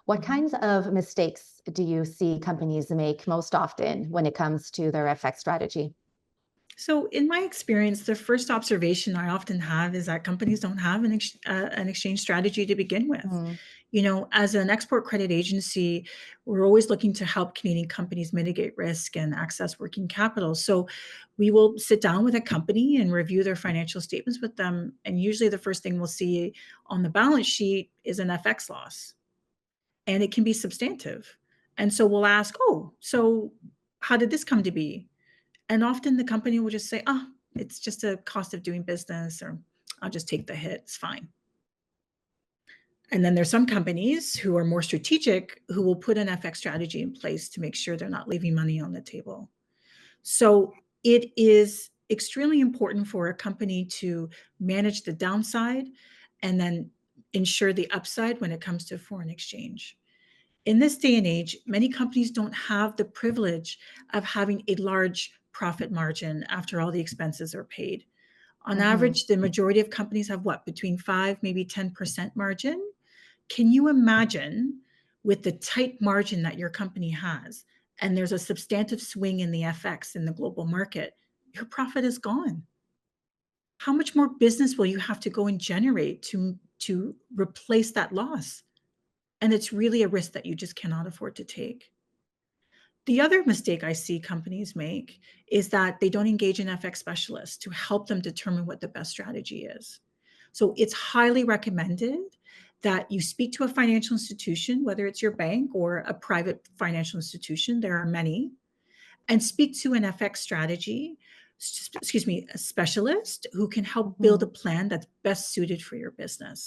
What kinds of mistakes do you see companies make most often when it comes to their FX strategy? So, in my experience, the first observation I often have is that companies don't have an exchange strategy to begin with. Mm, As an export credit agency, we're always looking to help Canadian companies mitigate risk and access working capital. So, we will sit down with a company and review their financial statements with them. And usually, the first thing we'll see on the balance sheet is an FX loss, and it can be substantive. And so, we'll ask, oh, so how did this come to be? And often the company will just say, "Oh, it's just a cost of doing business," or "I'll just take the hit. It's fine." And then there's some companies who are more strategic who will put an FX strategy in place to make sure they're not leaving money on the table. So it is extremely important for a company to manage the downside and then ensure the upside when it comes to foreign exchange. In this day and age, many companies don't have the privilege of having a large profit margin after all the expenses are paid. On mhm. average, the majority of companies have what, between 5, maybe 10% margin? Can you imagine with the tight margin that your company has, and there's a substantive swing in the FX in the global market, your profit is gone. How much more business will you have to go and generate to replace that loss? And it's really a risk that you just cannot afford to take. The other mistake I see companies make is that they don't engage an FX specialist to help them determine what the best strategy is. So it's highly recommended that you speak to a financial institution, whether it's your bank or a private financial institution, there are many, and speak to an FX strategy, excuse me, a specialist who can help build a Mhm. plan that's best suited for your business.